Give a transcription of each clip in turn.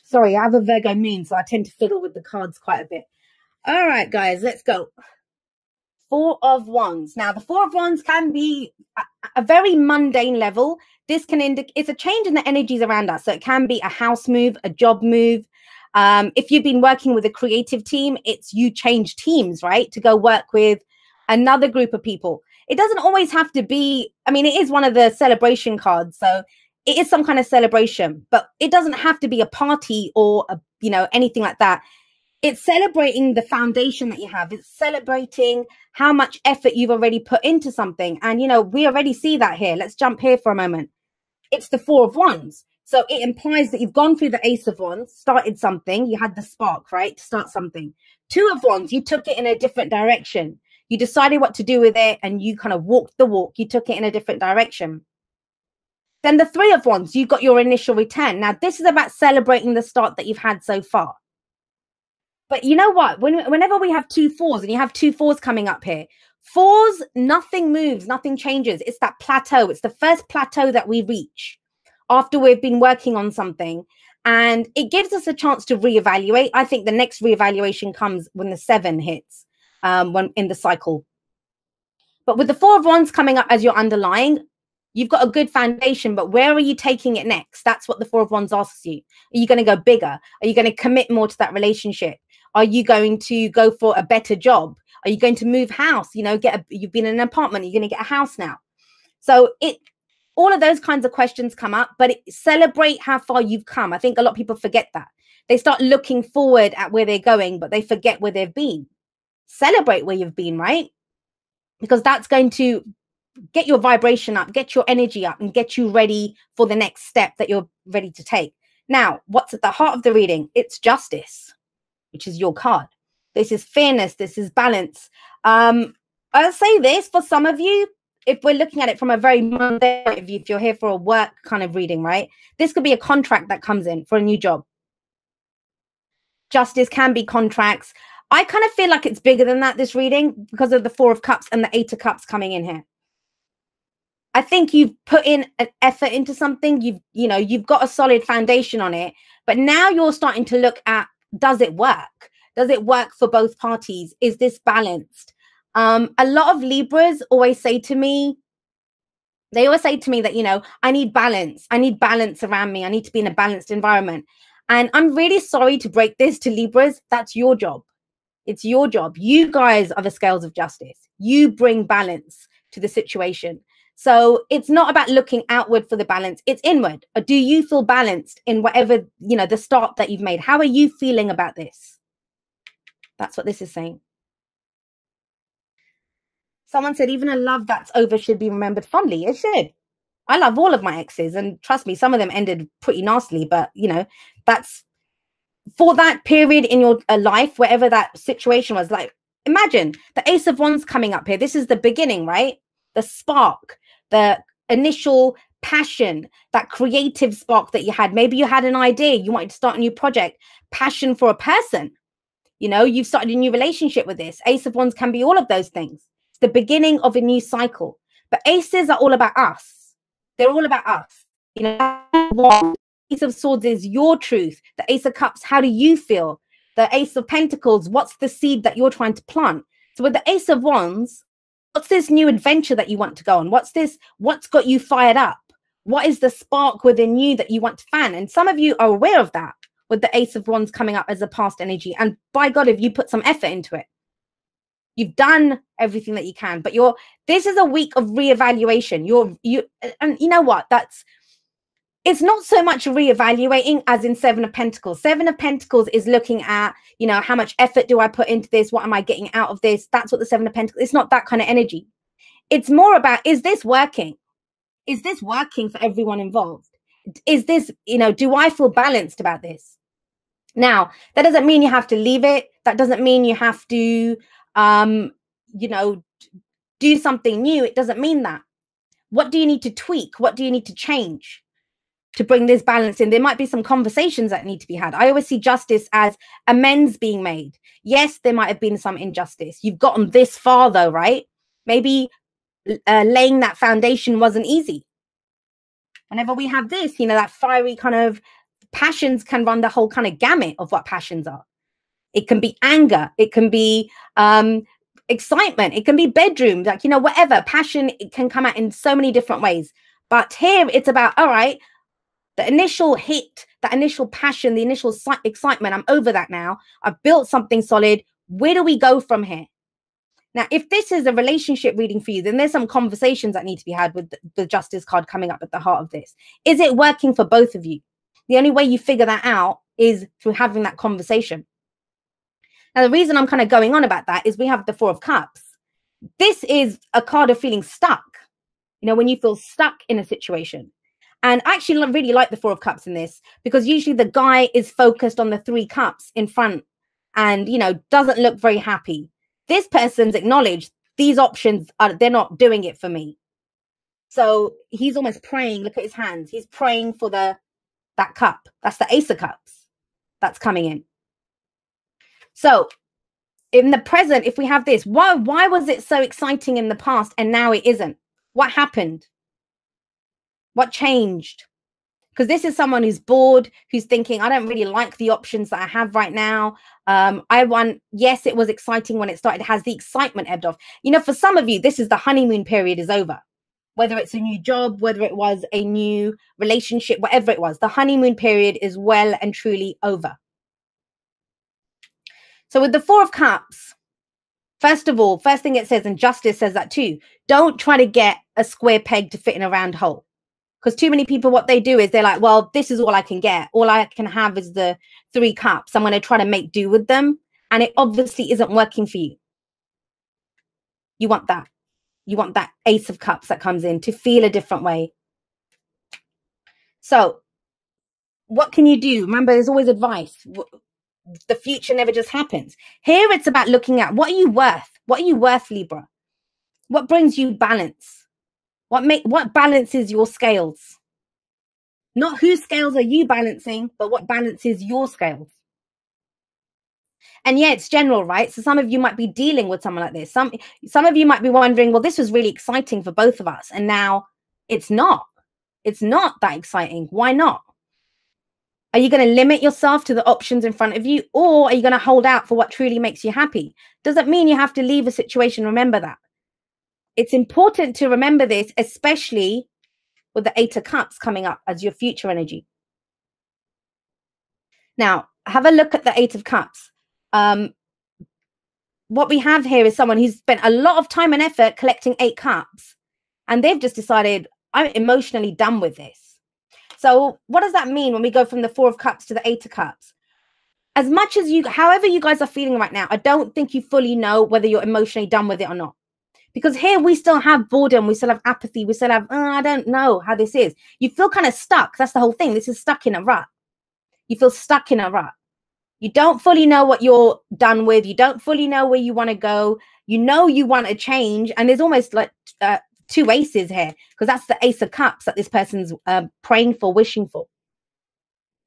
Sorry, I have a Virgo moon, so I tend to fiddle with the cards quite a bit. All right, guys, let's go. Four of Wands. Now, the Four of Wands can be a very mundane level. This can indicate it's a change in the energies around us. So it can be a house move, a job move. If you've been working with a creative team, it's you change teams, right? To go work with another group of people. It doesn't always have to be, I mean, it is one of the celebration cards. So it is some kind of celebration, but it doesn't have to be a party or, anything like that. It's celebrating the foundation that you have. It's celebrating how much effort you've already put into something. And, we already see that here. Let's jump here for a moment. It's the Four of Wands. So it implies that you've gone through the Ace of Wands, started something. You had the spark, right, to start something. Two of Wands, you took it in a different direction. You decided what to do with it and you kind of walked the walk. You took it in a different direction. Then the Three of Wands, you got your initial return. Now, this is about celebrating the start that you've had so far. But you know what? Whenever we have two fours, and you have two fours coming up here, fours, nothing moves, nothing changes. It's that plateau. It's the first plateau that we reach after we've been working on something. And it gives us a chance to reevaluate. I think the next reevaluation comes when the 7 hits, when in the cycle. But with the Four of Wands coming up as your underlying, you've got a good foundation, but where are you taking it next? That's what the Four of Wands asks you. Are you going to go bigger? Are you going to commit more to that relationship? Are you going to go for a better job? Are you going to move house? You've been in an apartment, you're going to get a house now. So all of those kinds of questions come up, but celebrate how far you've come. I think a lot of people forget that. They start looking forward at where they're going, but they forget where they've been. Celebrate where you've been, right? Because that's going to get your vibration up, get your energy up, and get you ready for the next step that you're ready to take. Now, what's at the heart of the reading? It's justice, which is your card. This is fairness. This is balance. I'll say this for some of you, if we're looking at it from a very mundane point of view, if you're here for a work kind of reading, right? This could be a contract that comes in for a new job. Justice can be contracts. I kind of feel like it's bigger than that, this reading, because of the Four of Cups and the Eight of Cups coming in here. I think you've put in an effort into something. You've got a solid foundation on it, but now you're starting to look at, does it work? Does it work for both parties? Is this balanced? A lot of Libras always say to me, that, I need balance. I need balance around me. I need to be in a balanced environment. And I'm really sorry to break this to Libras. That's your job. It's your job. You guys are the scales of justice. You bring balance to the situation. So it's not about looking outward for the balance. It's inward. Or do you feel balanced in whatever, the start that you've made? How are you feeling about this? That's what this is saying. Someone said, even a love that's over should be remembered fondly. It should. I love all of my exes. And trust me, some of them ended pretty nastily. But, that's for that period in your life, wherever that situation was. Like, imagine the Ace of Wands coming up here. This is the beginning, right? The spark, the initial passion, that creative spark that you had. Maybe you had an idea. You wanted to start a new project. Passion for a person. You've started a new relationship with this. Ace of Wands can be all of those things. It's the beginning of a new cycle. But aces are all about us. They're all about us. Ace of Swords is your truth. The Ace of Cups, how do you feel? The Ace of Pentacles, what's the seed that you're trying to plant? So with the Ace of Wands, what's this new adventure that you want to go on? What's got you fired up? What is the spark within you that you want to fan? And some of you are aware of that with the Ace of Wands coming up as a past energy. And by God, if you put some effort into it, you've done everything that you can. But this is a week of reevaluation. And you know what? It's not so much reevaluating as in Seven of Pentacles. Seven of Pentacles is looking at, how much effort do I put into this? What am I getting out of this? That's what the Seven of Pentacles, it's not that kind of energy. It's more about, is this working? Is this working for everyone involved? Is this, do I feel balanced about this? Now, that doesn't mean you have to leave it. That doesn't mean you have to, do something new. It doesn't mean that. What do you need to tweak? What do you need to change to bring this balance in? There might be some conversations that need to be had. I always see justice as amends being made. Yes, there might have been some injustice. You've gotten this far though, right? Maybe laying that foundation wasn't easy. Whenever we have this, that fiery kind of passions can run the whole kind of gamut of what passions are. It can be anger. It can be excitement. It can be bedroom, like, you know, whatever. Passion, it can come out in so many different ways. But here it's about, all right, the initial hit, that initial passion, the initial excitement, I'm over that now. I've built something solid. Where do we go from here? Now, if this is a relationship reading for you, then there's some conversations that need to be had with the Justice card coming up at the heart of this. Is it working for both of you? The only way you figure that out is through having that conversation. Now, the reason I'm kind of going on about that is we have the Four of Cups. This is a card of feeling stuck. You know, when you feel stuck in a situation. And I actually really like the Four of Cups in this, because usually the guy is focused on the Three Cups in front and, you know, doesn't look very happy. This person's acknowledged these options they're not doing it for me. So he's almost praying. Look at his hands. He's praying for that cup. That's the Ace of Cups that's coming in. So in the present, if we have this, why was it so exciting in the past and now it isn't? What happened? What changed? Because this is someone who's bored, who's thinking, I don't really like the options that I have right now. Yes, it was exciting when it started. Has the excitement ebbed off? You know, for some of you, this is the honeymoon period is over. Whether it's a new job, whether it was a new relationship, whatever it was, the honeymoon period is well and truly over. So with the Four of Cups, first of all, first thing it says, and Justice says that too, don't try to get a square peg to fit in a round hole. Because too many people, what they do is they're like, well, this is all I can get. All I can have is the Three Cups. I'm going to try to make do with them. And it obviously isn't working for you. You want that. You want that Ace of Cups that comes in to feel a different way. So what can you do? Remember, there's always advice. The future never just happens. Here it's about looking at what are you worth? What are you worth, Libra? What brings you balance? What balances your scales? Not whose scales are you balancing, but what balances your scales. And yeah, it's general, right? So some of you might be dealing with someone like this. Some of you might be wondering, well, this was really exciting for both of us. And now it's not. It's not that exciting. Why not? Are you going to limit yourself to the options in front of you? Or are you going to hold out for what truly makes you happy? Doesn't mean you have to leave a situation. Remember that. It's important to remember this, especially with the Eight of Cups coming up as your future energy. Now, have a look at the Eight of Cups. What we have here is someone who's spent a lot of time and effort collecting 8 cups, and they've just decided, I'm emotionally done with this. So what does that mean when we go from the Four of Cups to the Eight of Cups? As much as however you guys are feeling right now, I don't think you fully know whether you're emotionally done with it or not. Because here we still have boredom, we still have apathy, we still have, I don't know how this is. You feel kind of stuck. That's the whole thing. This is stuck in a rut. You feel stuck in a rut. You don't fully know what you're done with. You don't fully know where you want to go. You know you want to change. And there's almost like 2 aces here, because that's the Ace of Cups that this person's praying for, wishing for.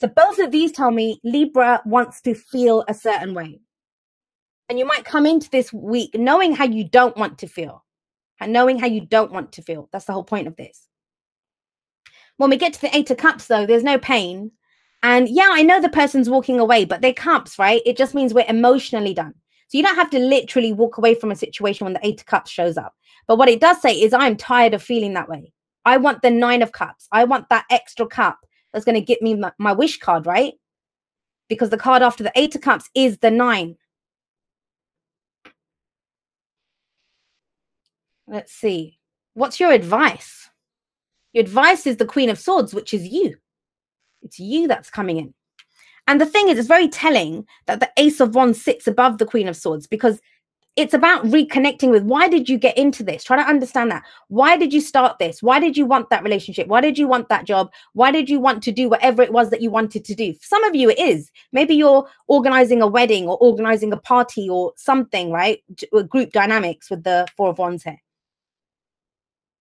So both of these tell me Libra wants to feel a certain way. And you might come into this week knowing how you don't want to feel. And knowing how you don't want to feel. That's the whole point of this. When we get to the Eight of Cups, though, there's no pain. And yeah, I know the person's walking away, but they're cups, right? It just means we're emotionally done. So you don't have to literally walk away from a situation when the Eight of Cups shows up. But what it does say is I'm tired of feeling that way. I want the Nine of Cups. I want that extra cup that's going to get me my wish card, right? Because the card after the Eight of Cups is the 9. Let's see. What's your advice? Your advice is the Queen of Swords, which is you. It's you that's coming in. And the thing is, it's very telling that the Ace of Wands sits above the Queen of Swords, because it's about reconnecting with, why did you get into this? Try to understand that. Why did you start this? Why did you want that relationship? Why did you want that job? Why did you want to do whatever it was that you wanted to do? For some of you, it is. Maybe you're organizing a wedding or organizing a party or something, right? Group dynamics with the Four of Wands here.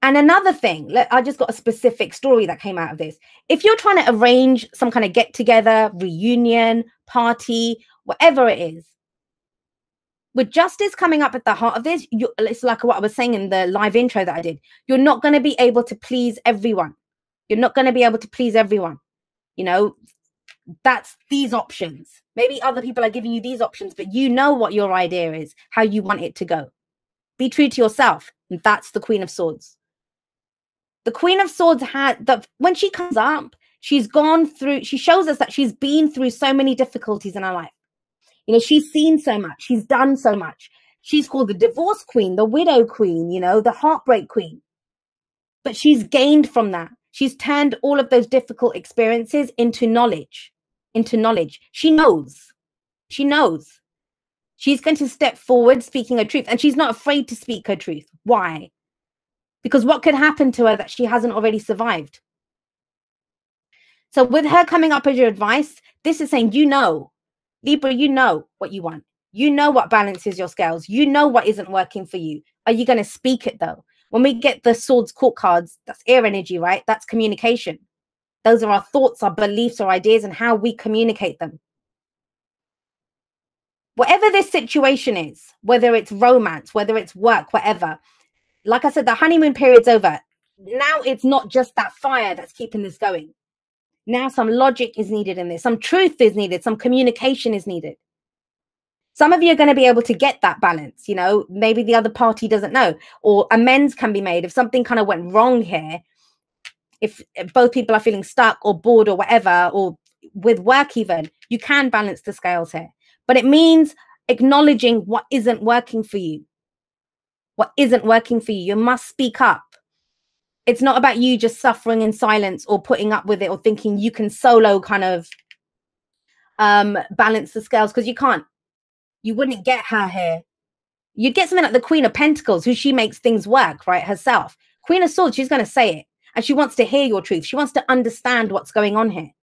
And another thing, I just got a specific story that came out of this. If you're trying to arrange some kind of get-together, reunion, party, whatever it is, with Justice coming up at the heart of this, it's like what I was saying in the live intro that I did. You're not going to be able to please everyone. You're not going to be able to please everyone. You know, that's these options. Maybe other people are giving you these options, but you know what your idea is, how you want it to go. Be true to yourself. And that's the Queen of Swords. The Queen of Swords when she comes up, she's gone through, she shows us that she's been through so many difficulties in her life. You know, she's seen so much, she's done so much. She's called the divorce queen, the widow queen, you know, the heartbreak queen. But she's gained from that. She's turned all of those difficult experiences into knowledge, She knows. She knows. She's going to step forward speaking her truth, and she's not afraid to speak her truth. Why? Because what could happen to her that she hasn't already survived? So with her coming up as your advice, this is saying, you know, Libra, you know what you want. You know what balances your scales. You know what isn't working for you. Are you going to speak it though? When we get the Swords Court cards, that's air energy, right? That's communication. Those are our thoughts, our beliefs, our ideas, and how we communicate them. Whatever this situation is, whether it's romance, whether it's work, whatever, like I said, the honeymoon period's over. Now it's not just that fire that's keeping this going. Now some logic is needed in this. Some truth is needed. Some communication is needed. Some of you are going to be able to get that balance. You know, maybe the other party doesn't know, or amends can be made. If something kind of went wrong here, if both people are feeling stuck or bored or whatever, or with work even, you can balance the scales here. But it means acknowledging what isn't working for you. What isn't working for you. You must speak up. It's not about you just suffering in silence or putting up with it or thinking you can solo kind of balance the scales, because you can't. You wouldn't get her here. You'd get something like the Queen of Pentacles, who she makes things work, right, herself. Queen of Swords, she's going to say it. And she wants to hear your truth. She wants to understand what's going on here.